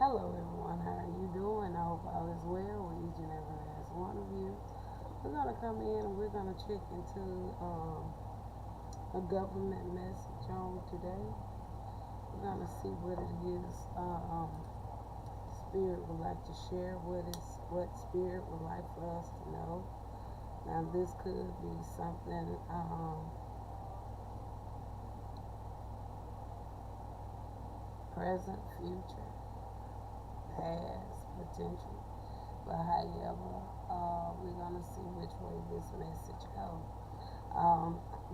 Hello everyone, how are you doing? I hope all is well with each and every last one of you. We're going to come in and we're going to check into a government message on today. We're going to see what it is Spirit would like to share, what Spirit would like for us to know. Now this could be something present, future, past, potential. But however, we're going to see which way this message goes.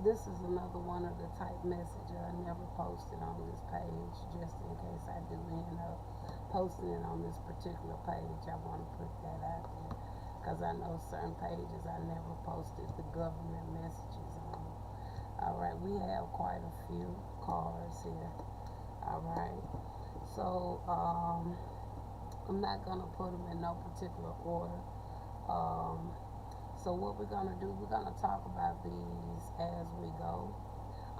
This is another one of the type messages I never posted on this page, just in case I do end up posting it on this particular page. I want to put that out there because I know certain pages I never posted the government messages on. All right, we have quite a few cards here. All right, so I'm not gonna put them in no particular order. So what we're gonna do, we're gonna talk about these as we go.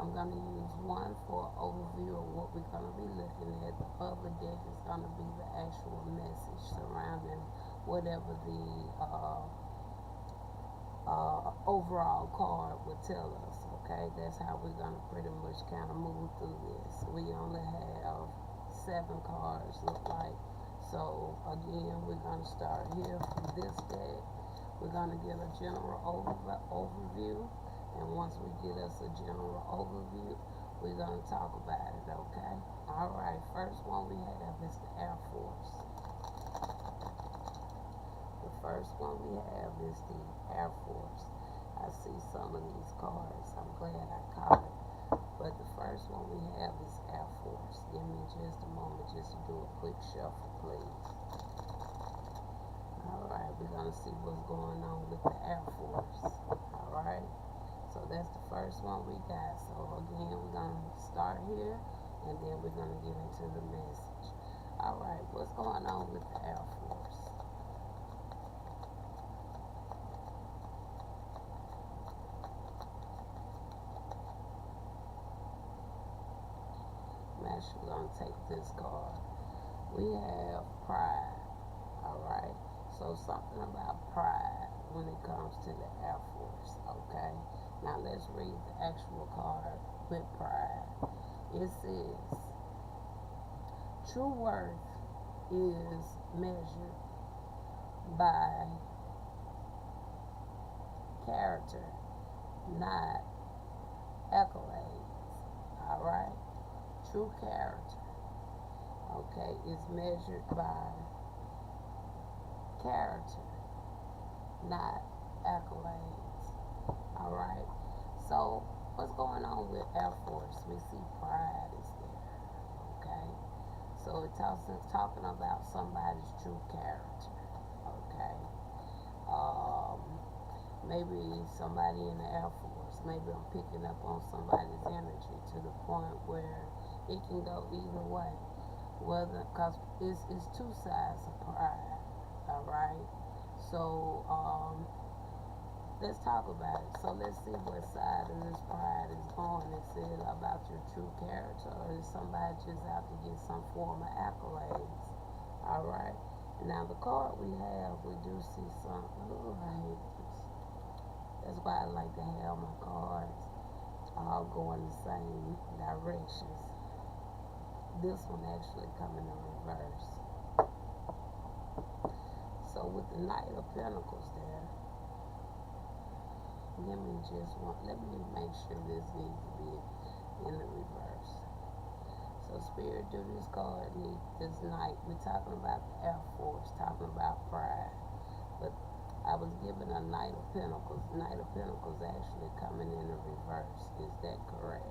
I'm gonna use one for an overview of what we're gonna be looking at. The other deck is gonna be the actual message surrounding whatever the overall card would tell us. Okay, that's how we're gonna pretty much kind of move through this. We only have 7 cards, look like. So again, we're going to start here from this deck. We're going to get a general overview, and once we get us a general overview, we're going to talk about it, okay? All right, first one we have is the Air Force. The first one we have is the Air Force. I see some of these cards. I'm glad I caught it. But the first one we have is Air Force. Give me just a moment just to do a quick shuffle, please. Alright, we're going to see what's going on with the Air Force. Alright, so that's the first one we got. So again, we're going to start here, and then we're going to get into the message. Alright, what's going on with the Air Force? I'm actually going to take this card. We have pride. Alright, so something about pride when it comes to the Air Force. Okay, now let's read the actual card with pride. It says, true worth is measured by character, not accolades. Alright, true character, okay, is measured by character, not accolades. Alright, so what's going on with Air Force? We see pride is there, okay? So it's talking about somebody's true character, okay? Maybe somebody in the Air Force, maybe I'm picking up on somebody's energy to the point where it can go either way. Whether, because it's 2 sides of pride. Alright, so let's talk about it. So let's see what side of this pride is going. Is it about your true character, or is somebody just out to get some form of accolades? Alright, now the card we have, we do see some, oh, I hate this. That's why I like to have my cards all going the same directions. This one actually coming in reverse. So with the Knight of Pentacles there, give me just one. Let me make sure this needs to be in the reverse. So Spirit, do this card, need this Knight. We're talking about the Air Force, talking about pride. But I was given a Knight of Pentacles. Knight of Pentacles actually coming in the reverse. Is that correct?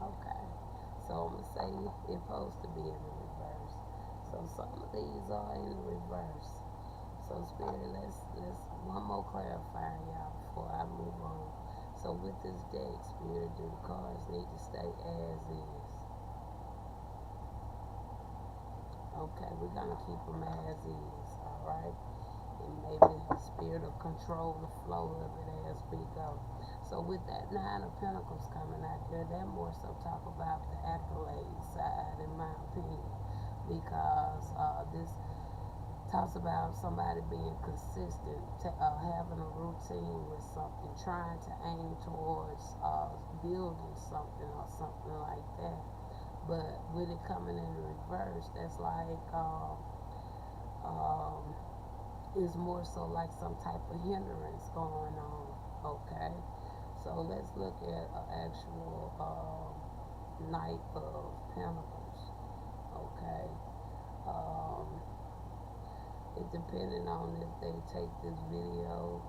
Okay. So I'm going to say it's supposed to be in the reverse. So some of these are in the reverse. So Spirit, let's one more clarifier, y'all, before I move on. So with this deck, Spirit, do the cards need to stay as is? Okay, we're gonna keep them as is, alright? And maybe Spirit will control the flow of it as we go. So with that Nine of Pentacles coming out there, that more so talk about the accolade side, in my opinion, because this talks about somebody being consistent, having a routine with something, trying to aim towards building something or something like that. But with it coming in reverse, that's like is more so like some type of hindrance going on. Okay, so let's look at an actual Knight of Pentacles. Okay, it depending on if they take this video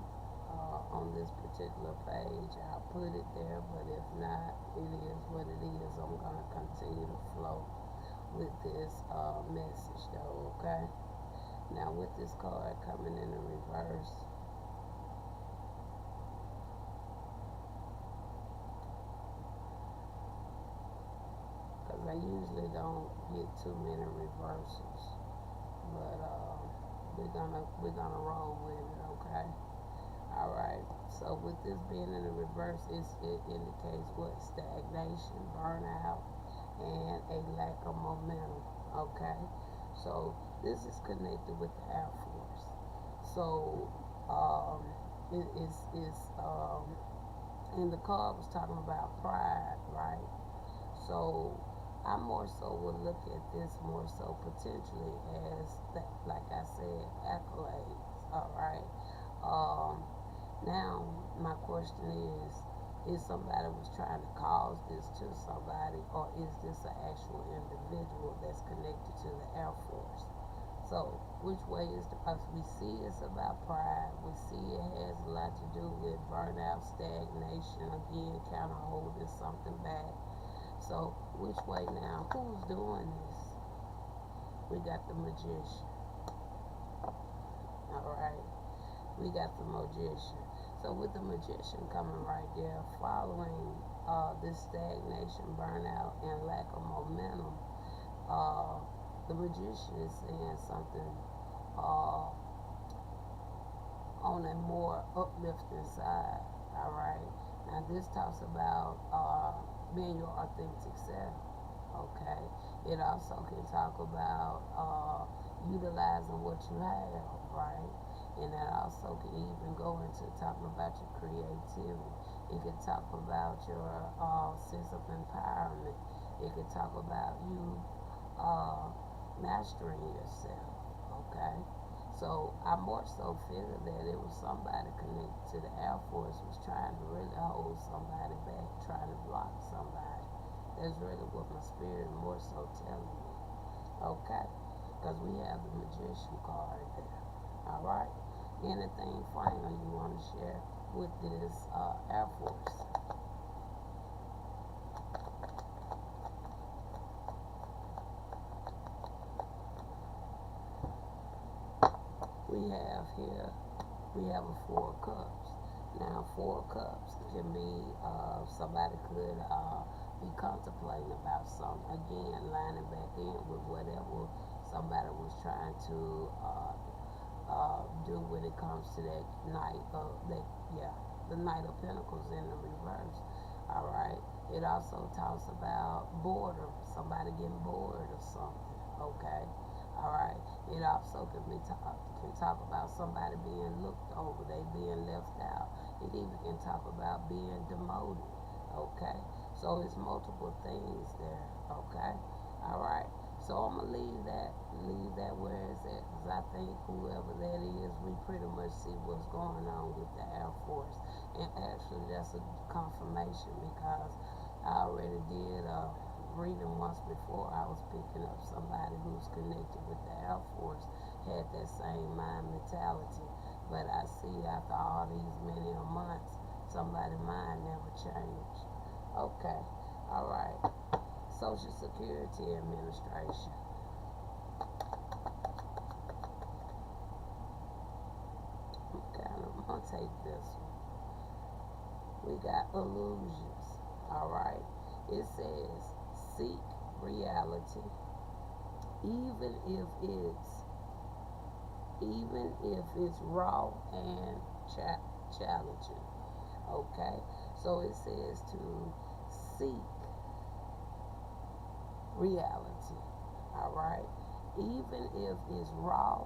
on this particular page, I'll put it there, but if not, it is what it is. I'm going to continue to flow with this message though. Okay, now with this card coming in the reverse, because I usually don't get too many reversals, but we're gonna roll with it. Okay, all right. So with this being in the reverse, it indicates what? Stagnation, burnout, and a lack of momentum. Okay, so this is connected with the Air Force. So it is and the card was talking about pride, right? So I more so would look at this more so potentially as that, like I said, accolades. All right. Now my question is somebody was trying to cause this to somebody, or is this an actual individual that's connected to the Air Force? So which way is the, because we see it's about pride, we see it has a lot to do with burnout, stagnation, again, kind of holding something back. So which way now? Who's doing this? We got the Magician. All right, we got the Magician. So with the Magician coming right there, following this stagnation, burnout, and lack of momentum, the Magician is saying something on a more uplifting side. All right. Now this talks about being your authentic self. Okay. It also can talk about utilizing what you have, right? And that also can even go into talking about your creativity. It can talk about your sense of empowerment. It can talk about you mastering yourself. Okay. So I more so figured that it was somebody connected to the Air Force was trying to really hold somebody back, trying to block somebody. That's really what my spirit more so telling me. Okay, because we have the Magician card there. All right. Anything final you want to share with this Air Force? We have a Four of Cups. Now, Four of Cups can be somebody could be contemplating about something. Again, lining back in with whatever somebody was trying to do when it comes to that Knight of the Knight of Pentacles in the reverse. All right. It also talks about boredom, somebody getting bored or something. Okay. All right. It also can talk about somebody being looked over, they being left out. It even can talk about being demoted. Okay. So it's multiple things there. Okay. All right. So I'm gonna leave that where it's at, because I think whoever that is, we pretty much see what's going on with the Air Force. And actually, that's a confirmation, because I already did reading once before. I was picking up somebody who's connected with the Air Force, had that same mind mentality. But I see after all these many months, somebody's mind never changed. Okay, all right. Social Security Administration. Okay, I'm gonna take this one. We got illusions. All right. It says seek reality, even if it's raw and challenging. Okay. So it says to seek reality. All right, even if it's raw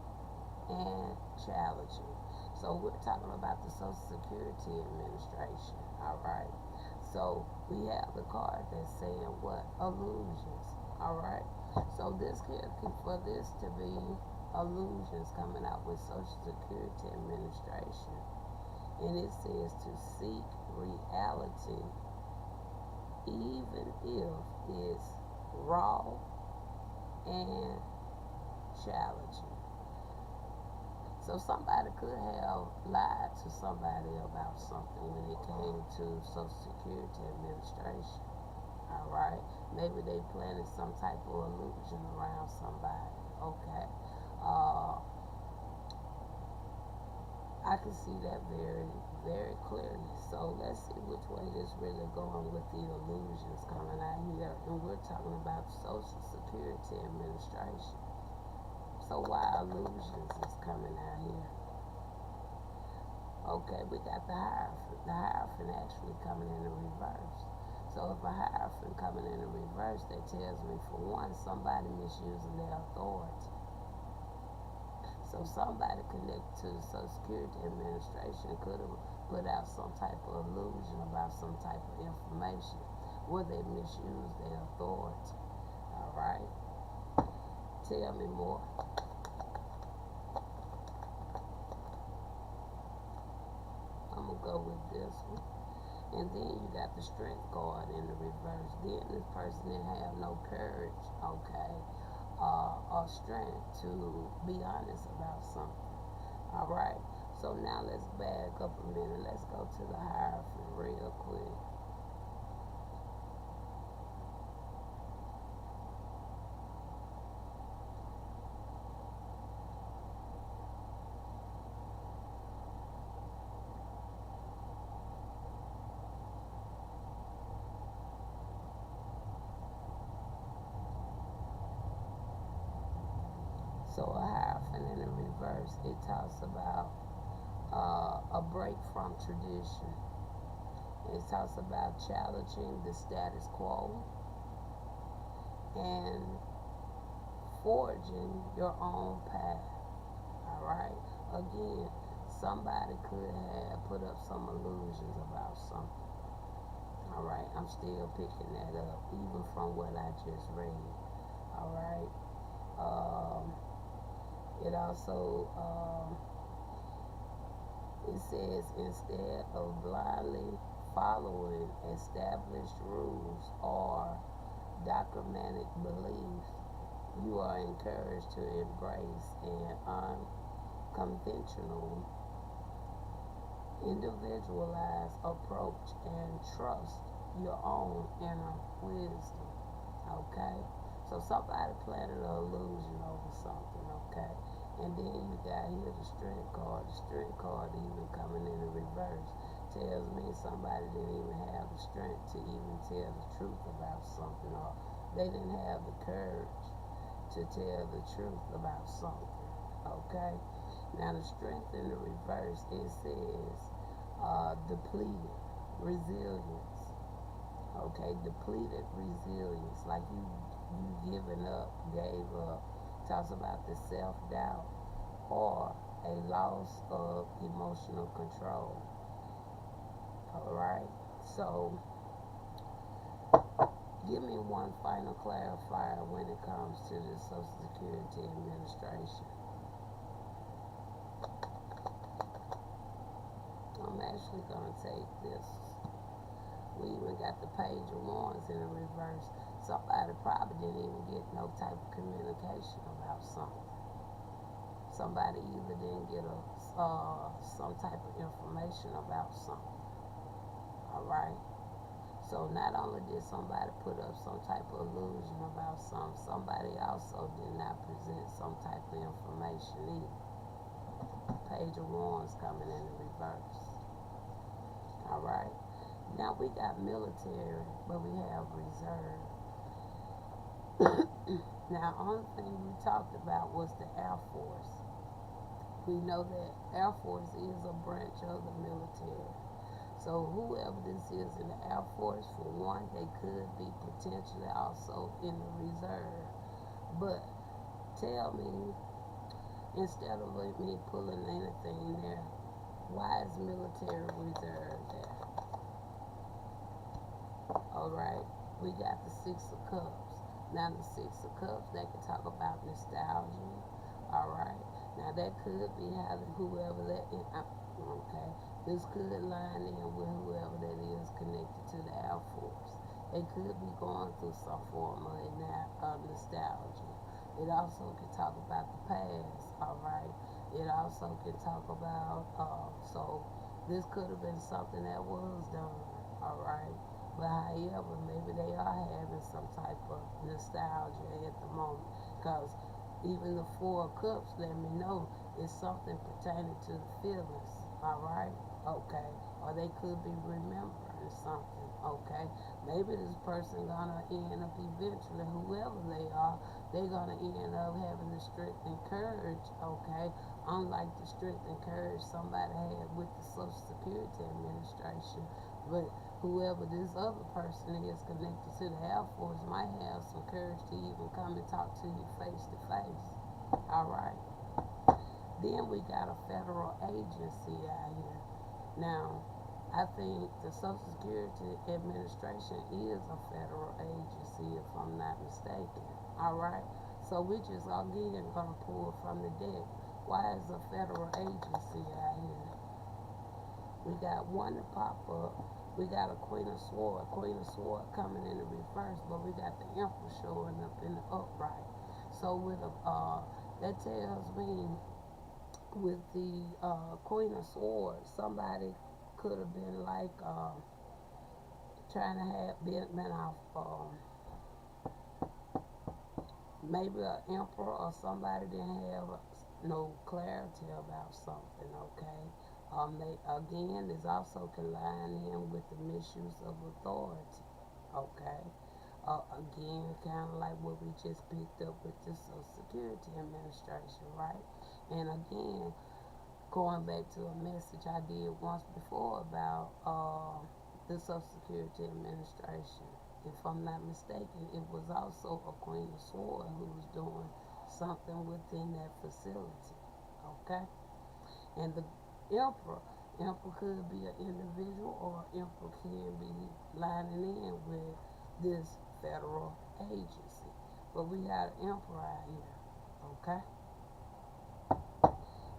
and challenging. So we're talking about the Social Security Administration. All right. So we have the card that's saying what? Illusions. All right. So this here, for this to be illusions coming out with Social Security Administration, and it says to seek reality, even if it's raw and challenging. So somebody could have lied to somebody about something when it came to Social Security Administration. All right, maybe they planted some type of illusion around somebody. Okay, I can see that very, very clearly. So let's see which way this really going with the illusions coming out here, and we're talking about Social Security Administration. So why illusions is coming out here? Okay, we got the Hierophant. The Hierophant actually coming in the reverse. So if a Hierophant coming in the reverse, that tells me, for one, somebody misusing their authority. So somebody connected to the Social Security Administration could have put out some type of illusion about some type of information where they misused their authority. All right? Tell me more. I'm going to go with this one. And then you got the Strength card in the reverse. Then this person didn't have no courage, okay, or strength to be honest about something. All right? So now let's back up a minute. Let's go to the Hierophant real quick. So a Hierophant in the reverse, it talks about a break from tradition. It talks about challenging the status quo and forging your own path. All right. Again, somebody could have put up some illusions about something. All right. I'm still picking that up, even from what I just read. All right. It also it says, instead of blindly following established rules or dogmatic beliefs, you are encouraged to embrace an unconventional, individualized approach and trust your own inner wisdom. Okay? So somebody planted an illusion over something, okay? And then you got here the Strength card. The Strength card even coming in the reverse tells me somebody didn't even have the strength to even tell the truth about something, or they didn't have the courage to tell the truth about something, okay? Now the Strength in the reverse, it says depleted resilience, okay? Depleted resilience, like you giving up, gave up. Talks about the self-doubt or a loss of emotional control. All right, so give me one final clarifier when it comes to the Social Security Administration. I'm actually going to take this. We even got the Page of Wands in the reverse. Somebody probably didn't even get no type of communication about something. Somebody either didn't get some type of information about something. All right. So not only did somebody put up some type of illusion about something, somebody also did not present some type of information either. Page of Wands coming in the reverse. All right. Now we got military, but we have reserve. Now, only thing we talked about was the Air Force. We know that Air Force is a branch of the military. So whoever this is in the Air Force, for one, they could be potentially also in the reserve. But tell me, instead of me pulling anything there, why is military reserve there? Alright, we got the Six of Cups. Now the Six of Cups, they can talk about nostalgia. Alright, now that could be having whoever that is. Okay, this could line in with whoever that is connected to the Air Force. They could be going through some form of nostalgia. It also can talk about the past, alright? It also can talk about, so this could have been something that was done, alright? But however, maybe they are having some type of nostalgia at the moment. Because even the Four of Cups let me know it's something pertaining to the feelings, alright? Okay. Or they could be remembering something, okay? Maybe this person gonna end up eventually, whoever they are, they're gonna end up having the strength and courage, okay? Unlike the strength and courage somebody had with the Social Security Administration. But whoever this other person is connected to the Air Force might have some courage to even come and talk to you face to face. Alright. Then we got a federal agency out here. Now, I think the Social Security Administration is a federal agency, if I'm not mistaken. Alright? So we just again gonna pull from the deck. Why is a federal agency out here? We got one to pop up. We got a Queen of Swords. Queen of Swords coming in the reverse, but we got the Emperor showing up in the upright. So with that tells me with the Queen of Swords, somebody could have been like trying to have been off maybe an emperor or somebody didn't have no clarity about something, okay? Again, this also can line in with the misuse of authority, okay? Again, kind of like what we just picked up with the Social Security Administration, right? And again, going back to a message I did once before about the Social Security Administration. If I'm not mistaken, it was also a Queen of Swords who was doing something within that facility, okay? And the Emperor could be an individual, or Emperor can be lining in with this federal agency. But we got an Emperor out here, okay?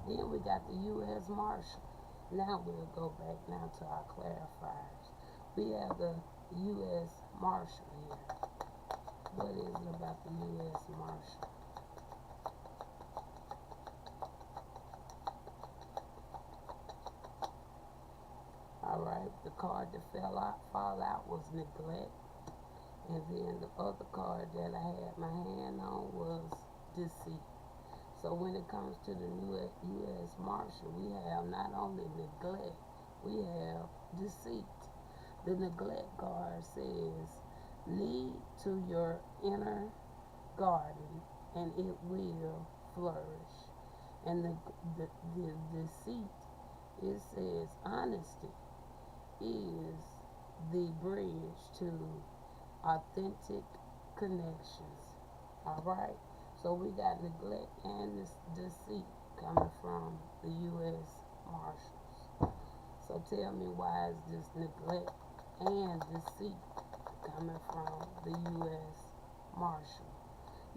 Then we got the U.S. Marshal. Now we'll go back now to our clarifiers. We have the U.S. Marshal here. What is it about the U.S. Marshal? Alright, the card that fall out was neglect. And then the other card that I had my hand on was deceit. So when it comes to the U.S. Marshal, we have not only neglect, we have deceit. The neglect card says, lead to your inner garden and it will flourish. And the deceit, it says honesty is the bridge to authentic connections. Alright? So we got neglect and this deceit coming from the U.S. Marshals. So tell me, why is this neglect and deceit coming from the U.S. Marshal?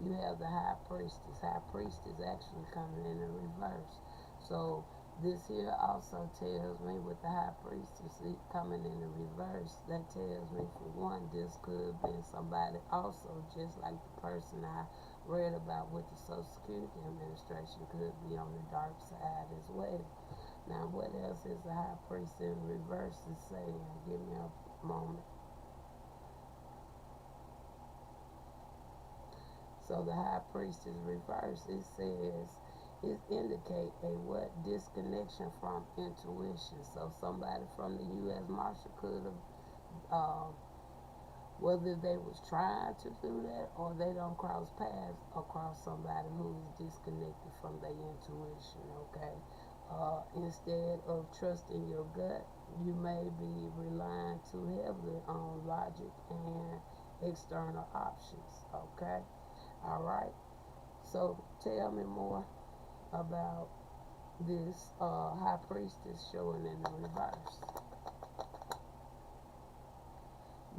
You have the High Priestess. High Priestess actually coming in the reverse. So this here also tells me with the High Priestess coming in the reverse, that tells me, for one, this could have been somebody also, just like the person I read about with the Social Security Administration, could be on the dark side as well. Now, what else is the High Priest in reverse is saying? Give me a moment. So the High Priest is reverse. It says, it indicate a what? Disconnection from intuition. So somebody from the U.S. Marshal could have, whether they was trying to do that or they don't cross paths across somebody who is disconnected from their intuition, okay? Instead of trusting your gut, You may be relying too heavily on logic and external options. Okay? All right? So tell me more about this high priestess showing in the reverse.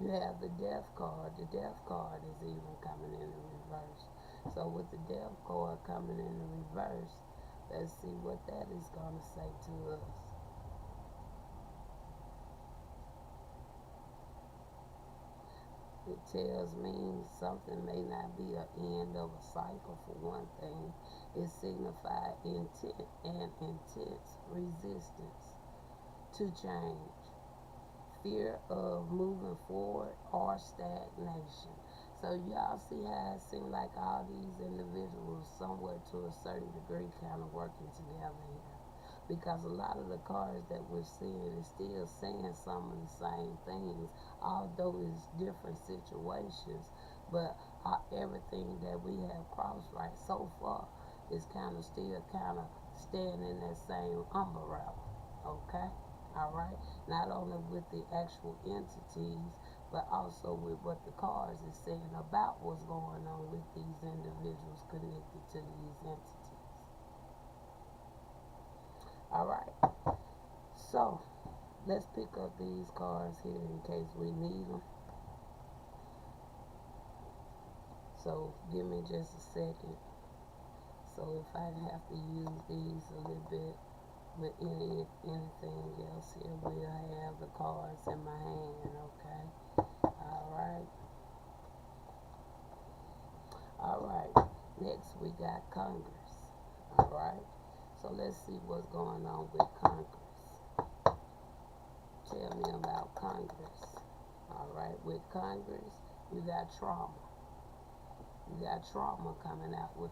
You have the death card. The death card is even coming in the reverse. So with the death card coming in the reverse, let's see what that is going to say to us. It tells me something may not be an end of a cycle for one thing. It signifies intent and intense resistance to change, fear of moving forward, or stagnation. So y'all see how it seems like all these individuals somewhere to a certain degree kind of working together here. Because a lot of the cards that we're seeing is still saying some of the same things, although it's different situations. But everything that we have crossed right so far is kind of still kind of staying in that same umbrella. Okay? All right? Not only with the actual entities, but also with what the cards is saying about what's going on with these individuals connected to these entities. All right. So let's pick up these cards here in case we need them. So give me just a second. So if I have to use these a little bit with anything else here, we'll have the cards in my hand, okay? Alright. Alright. Next we got Congress. Alright. So let's see what's going on with Congress. Tell me about Congress. Alright. With Congress, you got trauma. You got trauma coming out with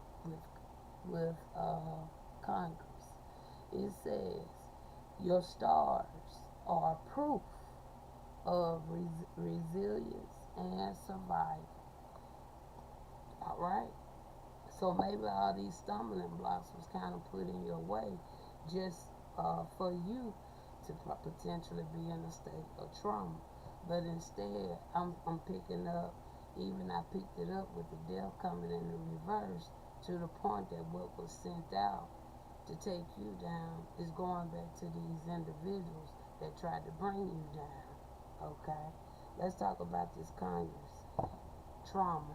Congress. It says your stars are proof of resilience and survival. All right. So maybe all these stumbling blocks was kind of put in your way just for you to potentially be in a state of trauma. But instead, I'm picking up, even I picked it up with the death coming in the reverse, to the point that what was sent out to take you down is going back to these individuals that tried to bring you down. Okay? Let's talk about this Congress. Trauma.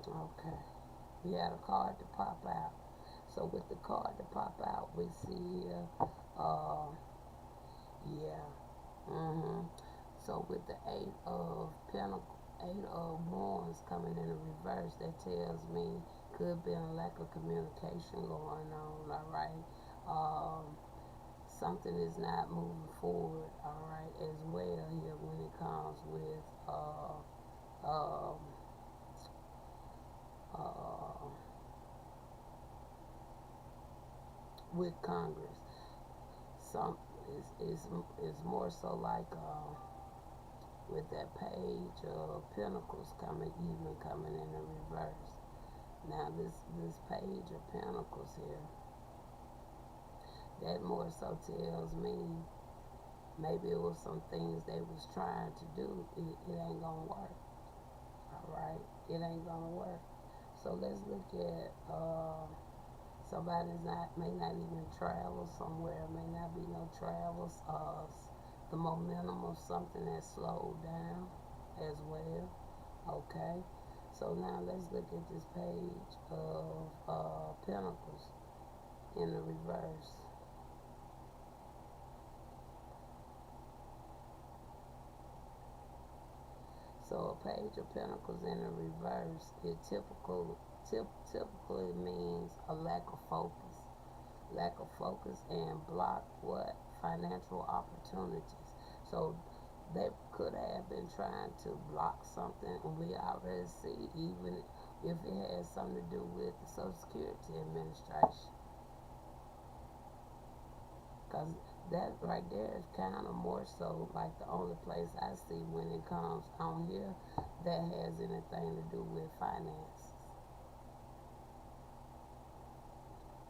Okay. We had a card to pop out. So with the card to pop out, we see here, yeah. So with the Eight of Wands coming in the reverse, that tells me could be a lack of communication going on, alright? Something is not moving forward, alright, as well here when it comes with, with Congress. Some is more so like with that Page of Pentacles coming in the reverse. Now this Page of Pentacles here, that more so tells me maybe it was some things they was trying to do. It ain't gonna work. Alright? It ain't gonna work. So let's look at somebody may not even travel somewhere, may not be no travels, the momentum of something that slowed down as well. Okay, so now let's look at this Page of Pentacles in the reverse. So a Page of Pentacles in the reverse, it typically means a lack of focus. Lack of focus and block what? Financial opportunities. So they could have been trying to block something, and we already see, even if it has something to do with the Social Security Administration. Because that right there is kind of more so like the only place I see when it comes on here that has anything to do with finances.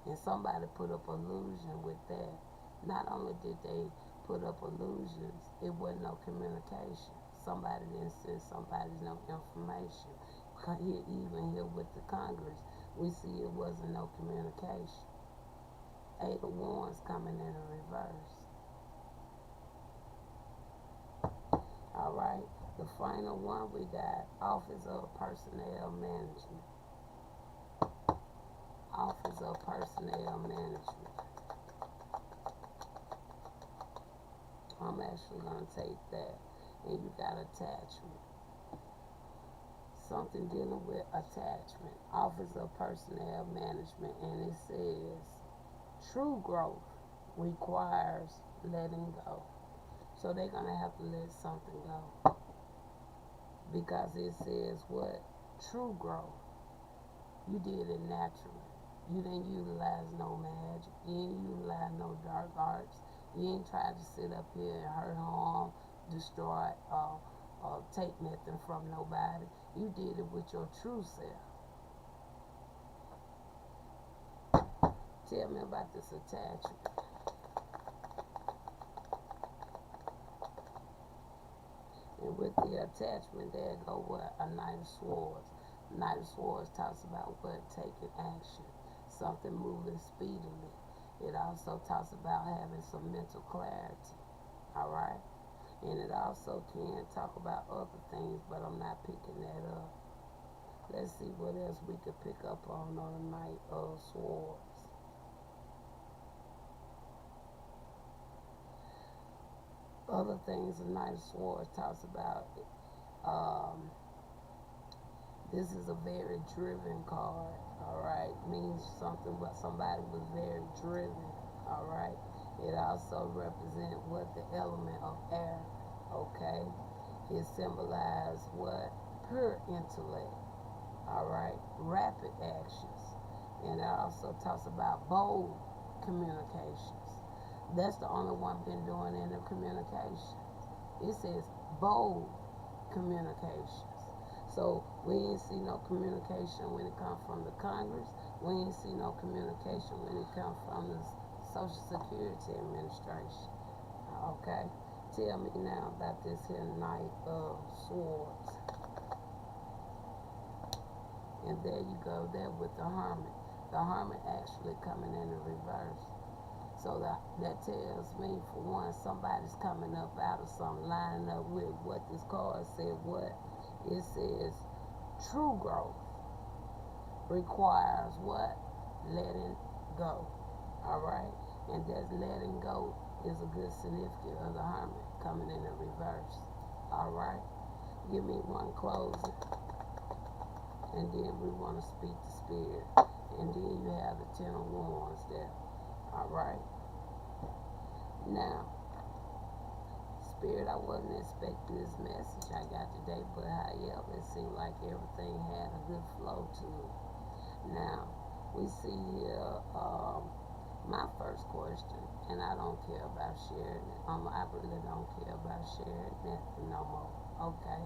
And somebody put up illusion with that. Not only did they put up illusions, it wasn't no communication. Somebody didn't send somebody no information. Even here with the Congress, we see it wasn't no communication. 8 of Wands coming in reverse. Alright, the final one we got Office of Personnel Management. Office of Personnel Management. I'm actually going to take that. And you got attachment. Something dealing with attachment. Office of Personnel Management. And it says, true growth requires letting go. So they're going to have to let something go. Because it says what? True growth. You did it naturally. You didn't utilize no magic. You didn't utilize no dark arts. You ain't tried to sit up here and hurt, harm, destroy, take nothing from nobody. You did it with your true self. Tell me about this attachment. And with the attachment, there go what? A Knight of Swords. Knight of Swords talks about what? Taking action. Something moving speedily. It also talks about having some mental clarity. Alright? And it also can talk about other things, but I'm not picking that up. Let's see what else we could pick up on a Knight of Swords. Other things the Knight of Swords talks about. This is a very driven card. Alright, means something, but somebody was very driven. Alright, it also represents what? The element of air. Okay, it symbolizes what? Pure intellect. Alright, rapid actions. And it also talks about bold communications. That's the only one been doing in the communication. It says bold communications. So we ain't see no communication when it comes from the Congress. We ain't see no communication when it comes from the Social Security Administration. Okay? Tell me now about this here Knight of Swords. And there you go there with the Hermit. The Hermit actually coming in the reverse. So that tells me, for one, somebody's coming up out of something, lining up with what this card said. What? It says, true growth requires what? Letting go. Alright? And that letting go is a good significant of the Hermit coming in the reverse. Alright? Give me one closing. And then we want to speak to Spirit. And then you have the 10 of Wands there. Alright? Now, Spirit, I wasn't expecting this message I got today, but however, it seemed like everything had a good flow to it. Now, we see here my first question, and I don't care about sharing it. I really don't care about sharing nothing no more. Okay?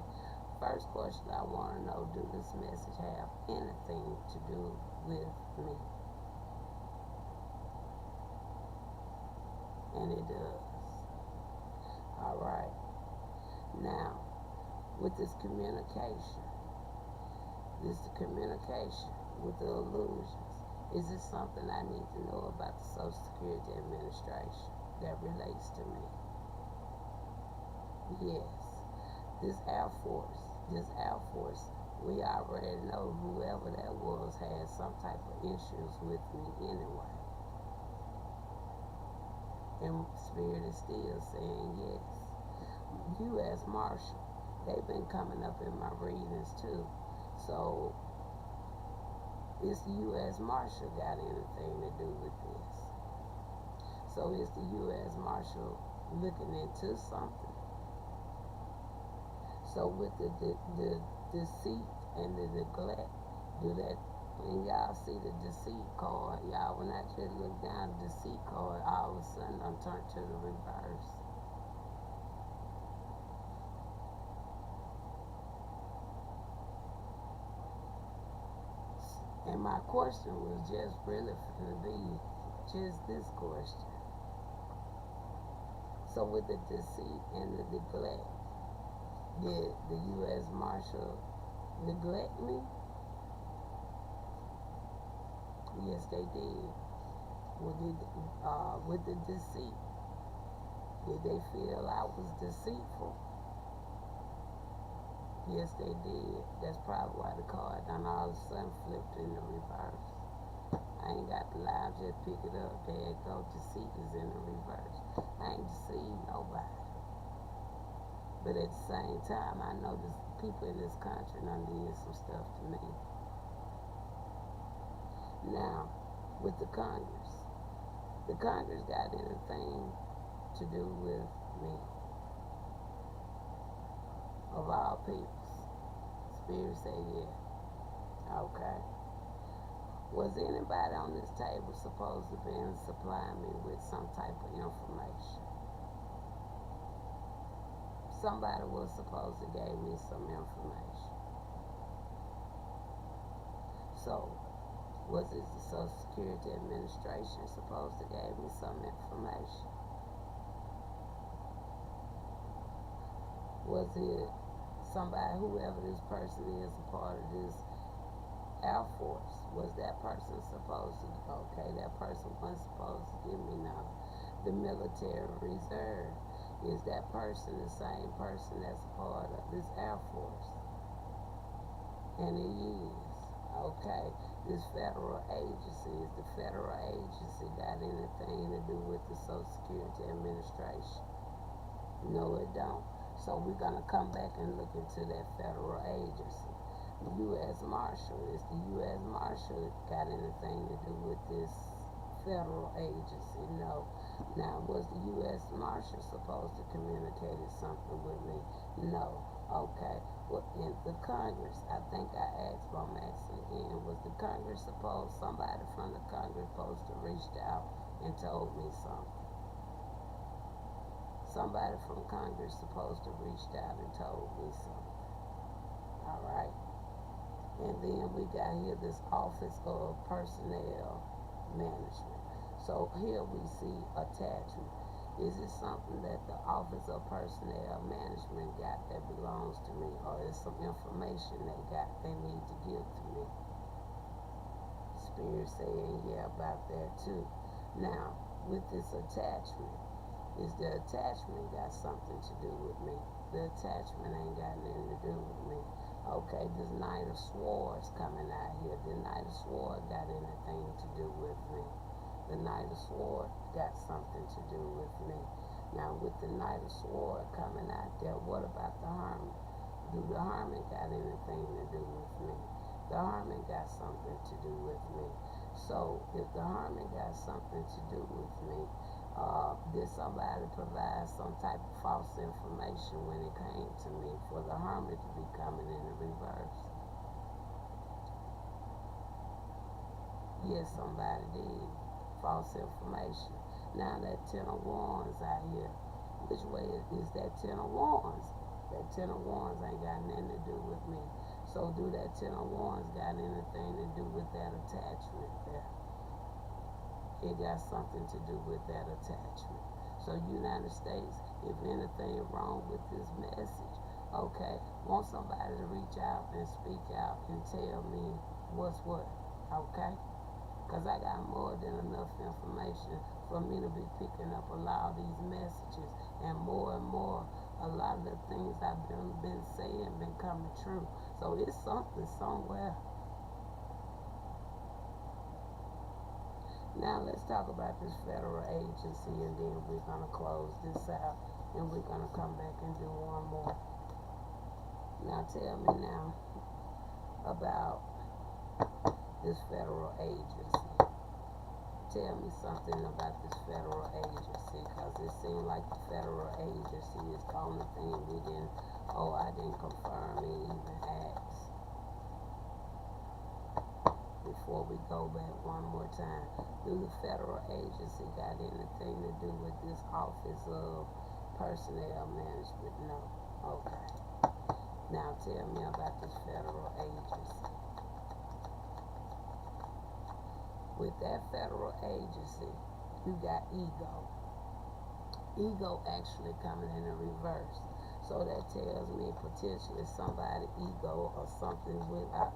First question I want to know, do this message have anything to do with me? And it does. Alright. Now, with this communication with the illusions, is it something I need to know about the Social Security Administration that relates to me? Yes. This Air Force, we already know whoever that was had some type of issues with me anyway. And Spirit is still saying yes. U.S. Marshal, they've been coming up in my readings too. So, is the U.S. Marshal got anything to do with this? So, is the U.S. Marshal looking into something? So, with the deceit and the neglect, do that. When y'all see the deceit card, y'all, when I just look down the deceit card, all of a sudden I'm turned to the reverse. And And my question was just really going to be just this question. So with the deceit and the neglect, did the U.S. Marshal neglect me? Yes, they did. With the deceit, did they feel I was deceitful? Yes, they did. That's probably why the card done all of a sudden flipped in the reverse. I ain't got the lie, just pick it up. There it go. Deceit is in the reverse. I ain't deceived nobody. But at the same time, I know this people in this country done did some stuff to me. Now, with the Congress got anything to do with me? Of all peoples. Spirit say yeah. Okay. Was anybody on this table supposed to be supplying me with some type of information? Somebody was supposed to give me some information. So, was it the Social Security Administration supposed to give me some information? Was it somebody, whoever this person is, a part of this Air Force? Was that person supposed to, okay, that person wasn't supposed to give me none. The military reserve, is that person the same person that's a part of this Air Force? And it is. Okay, this federal agency, is the federal agency got anything to do with the Social Security Administration? No, it don't. So we're going to come back and look into that federal agency. U.S. Marshal, is the U.S. Marshal got anything to do with this federal agency? No. Now, was the U.S. Marshal supposed to communicate something with me? No. Okay. Well, in the Congress, I think I asked, but I'm asking again, was the Congress supposed, somebody from the Congress supposed to reach out and told me something? Somebody from Congress supposed to reach out and told me something. All right. And then we got here this Office of Personnel Management. So here we see attachment. Is it something that the Office of Personnel Management got that belongs to me, or is some information they need to give to me? Spirit saying yeah about that too. Now, with this attachment, is the attachment got something to do with me? The attachment ain't got nothing to do with me. Okay, this Knight of Swords coming out here. The Knight of Swords got anything to do with me? The Knight of Swords got something to do with me. Now, with the Knight of Swords coming out there, what about the Hermit? Do the Hermit got anything to do with me? The Hermit got something to do with me. So, if the Hermit got something to do with me, did somebody provide some type of false information when it came to me for the Hermit to be coming in the reverse? Yes, somebody did. False information. Now that Ten of Wands out here, which way is that Ten of Wands? That Ten of Wands ain't got nothing to do with me. So do that Ten of Wands got anything to do with that attachment there? It got something to do with that attachment. So United States, if anything wrong with this message, okay, want somebody to reach out and speak out and tell me what's what, okay? Because I got more than enough information for me to be picking up a lot of these messages, and more, a lot of the things I've been saying been coming true. So it's something somewhere. Now let's talk about this federal agency, and then we're going to close this out, and we're going to come back and do one more. Now tell me now about this federal agency. Tell me something about this federal agency, because it seemed like the federal agency is the only thing I didn't confirm and even ask. Before we go back one more time, do the federal agency got anything to do with this Office of Personnel Management? No. Okay. Now tell me about this federal agency. With that federal agency, you got ego. Ego actually coming in reverse. So that tells me potentially somebody ego or something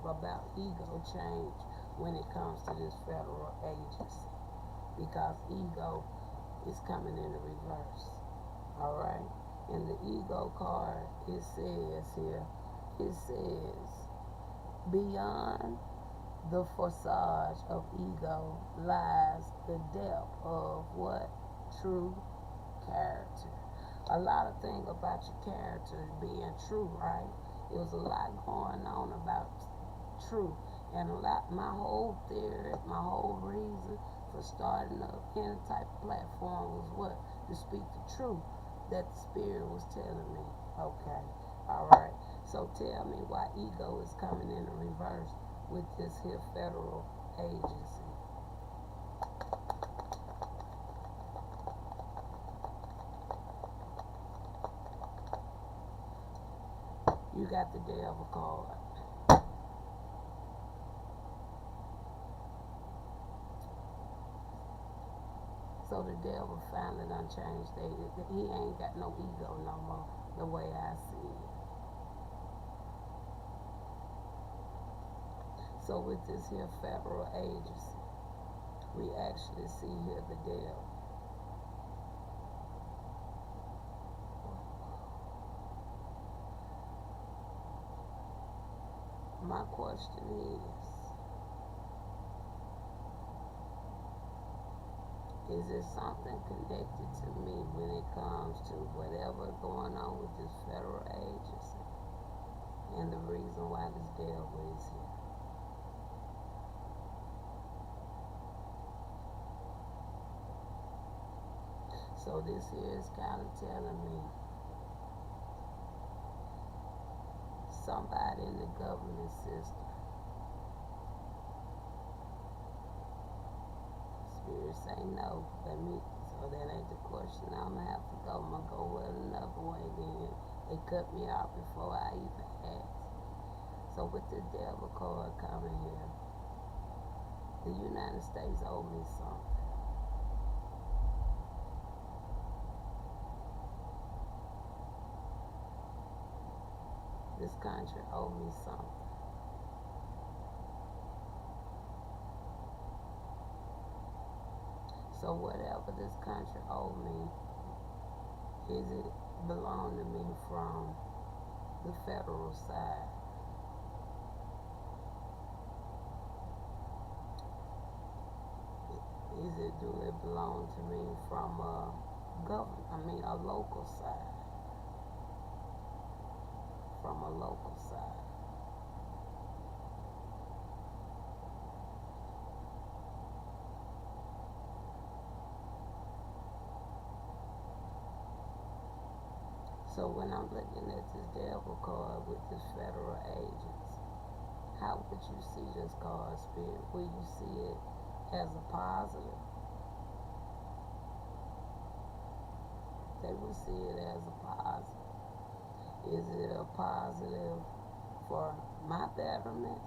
about ego change when it comes to this federal agency. Because ego is coming in reverse. Alright? And the ego card, it says here, it says, beyond the facade of ego lies the depth of what? True character. A lot of things about your character being true, right? It was a lot going on about true. And my whole theory, my whole reason for starting up any type of platform was what? To speak the truth that the spirit was telling me. Okay, alright. So tell me why ego is coming in reverse with this here federal agency. You got the devil card. So the devil finally done changed. He ain't got no ego no more, the way I see it. So with this here federal agency, we actually see here the devil. My question is it something connected to me when it comes to whatever going on with this federal agency and the reason why this devil is here? So this here is kind of telling me somebody in the government system. Spirit say no. So that ain't the question. I'm gonna have to go. I'm gonna go with another way then. They cut me off before I even asked. So with the devil card coming here, the United States owe me something. This country owe me something. So whatever this country owe me, is it belong to me from the federal side? Do it belong to me from a local side? From a local side. So when I'm looking at this devil card with this federal agents, how would you see this card, Spirit? Will you see it as a positive? They will see it as a positive. Is it a positive for my betterment?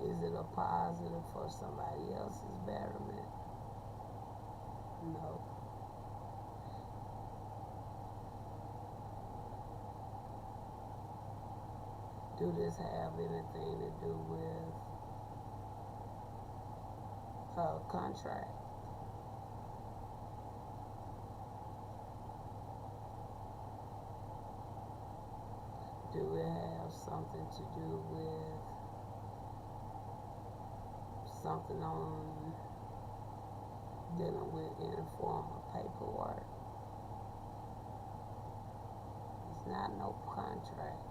Is it a positive for somebody else's betterment? No. Do this have anything to do with a contract? Do it have something to do with something on dealing with any form of paperwork? It's not no contract,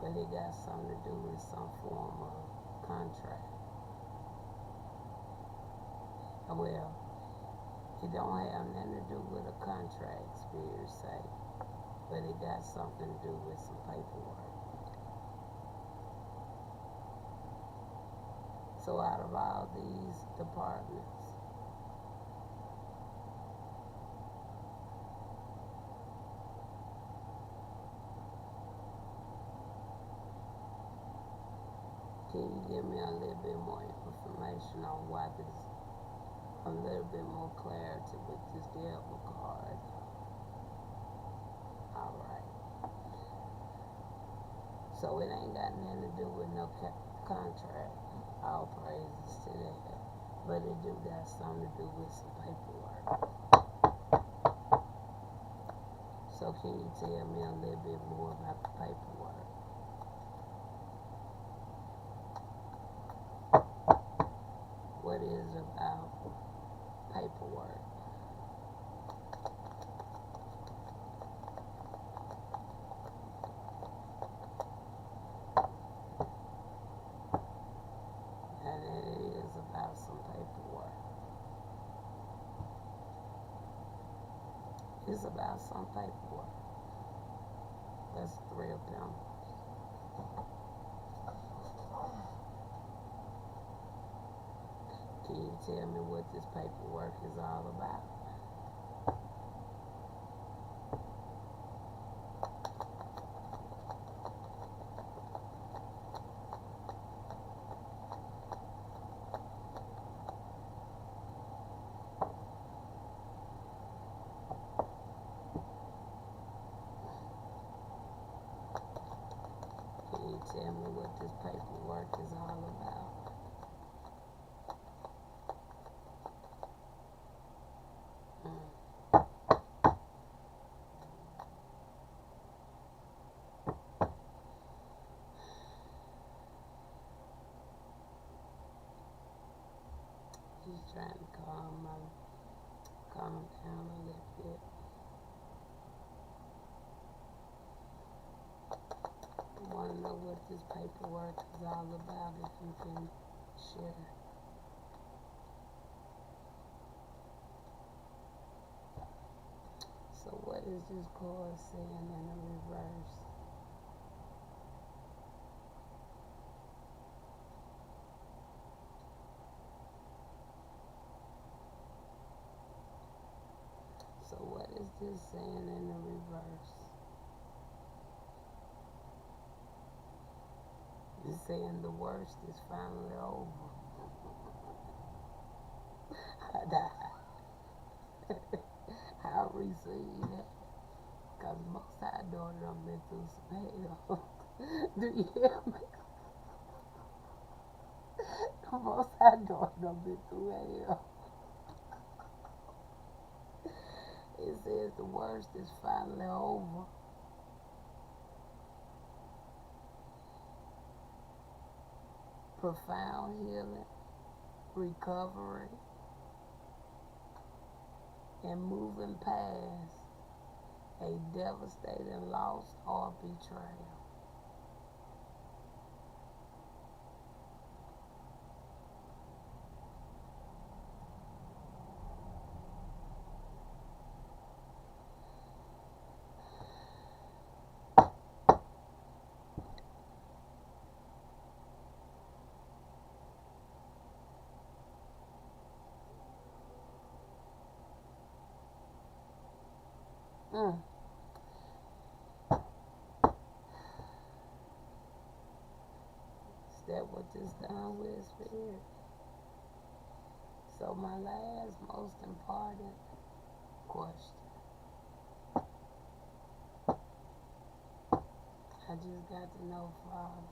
but it got something to do with some form of contract. Well, it don't have nothing to do with a contract, Spirit say, but it got something to do with some paperwork. So out of all these departments, give me a little bit more information on why this, a little bit more clarity with this devil card. Alright. So it ain't got nothing to do with no contract. All praises to that. But it do got something to do with some paperwork. So can you tell me a little bit more about the paperwork? What is it about paperwork? And it is about some paperwork. It's about some paperwork. That's 3 of Pentacles. Can you tell me what this paperwork is all about? Can you tell me what this paperwork is all about? Just trying to calm down a little bit. I want to know what this paperwork is all about, if you can share. So what is this card saying in the reverse? So what is this saying in the reverse? It's saying the worst is finally over. I died. I received that. Because most High daughter done been through some hell. Do you hear me? Most High daughter done been through hell. It says the worst is finally over. Profound healing, recovery, and moving past a devastating loss or betrayal. Is that what this done with, Spirit? So my last most important question. I just got to know, Father,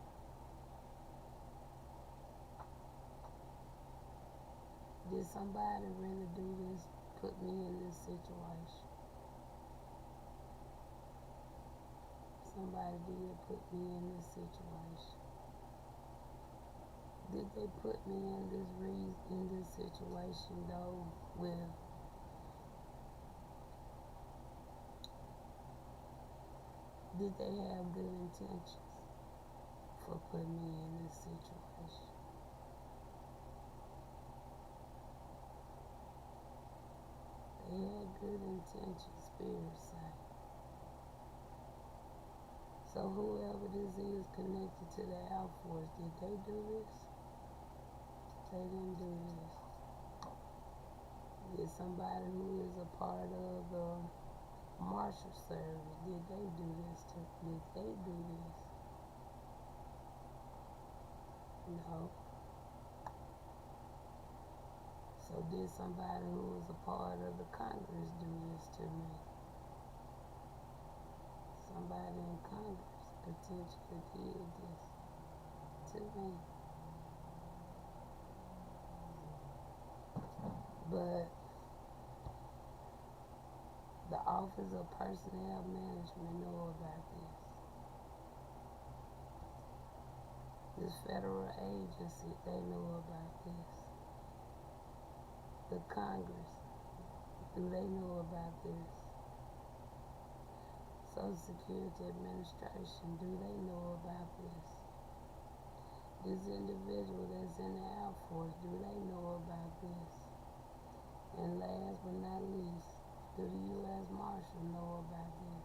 did somebody really do this, put me in this situation? Somebody did put me in this situation. Did they put me in this situation though with did they have good intentions for putting me in this situation? They had good intentions, Spirit say. So whoever this is connected to the Air Force, did they do this? They didn't do this. Did somebody who is a part of the Marshal Service, did they do this? Did they do this? No. So did somebody who was a part of the Congress do this to me? Somebody in Congress potentially did this to me. But the Office of Personnel Management know about this. This federal agency, they know about this. The Congress, do they know about this? Social Security Administration, do they know about this? This individual that's in the Air Force, do they know about this? And last but not least, do the U.S. Marshal know about this?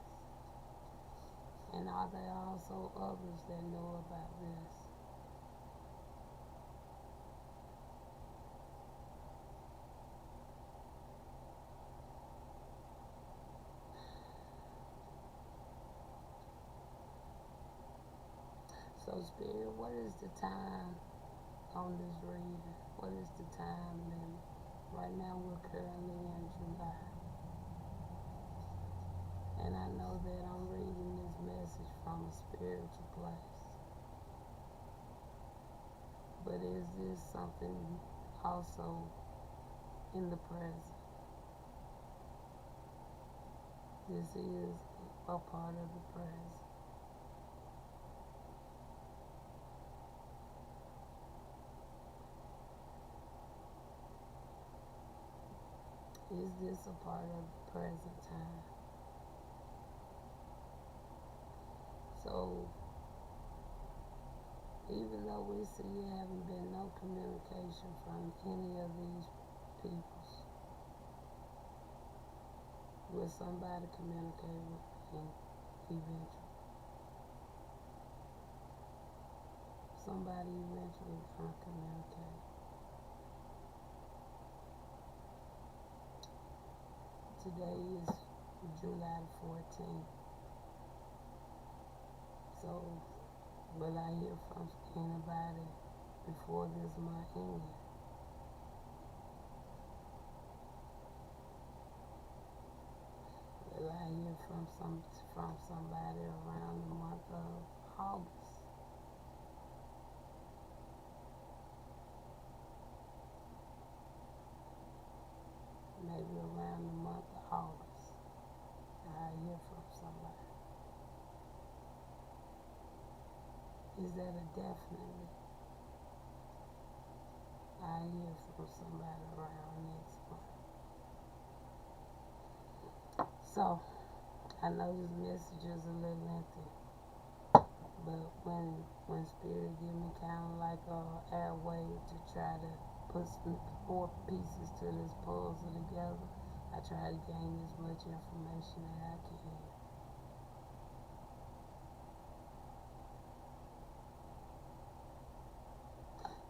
And are there also others that know about this? So, Spirit, what is the time on this reading? What is the time limit? Right now we're currently in July. And I know that I'm reading this message from a spiritual place. But is this something also in the present? This is a part of the present. Is this a part of the present time? So, even though we see haven't been no communication from any of these peoples, will somebody communicate with me eventually? Somebody eventually gonna communicate. Today is July the 14th. So, will I hear from anybody before this month ends? Will I hear from somebody around the month of August? Maybe around the month of August, I hear from somebody. Is that a definitely? I hear from somebody around next month. So, I know this message is a little lengthy, but when Spirit give me kind of like a airway to try to put some more pieces to this puzzle together, I try to gain as much information that I can.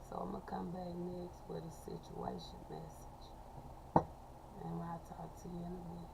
So I'm going to come back next with a situation message. And I'll talk to you in a bit.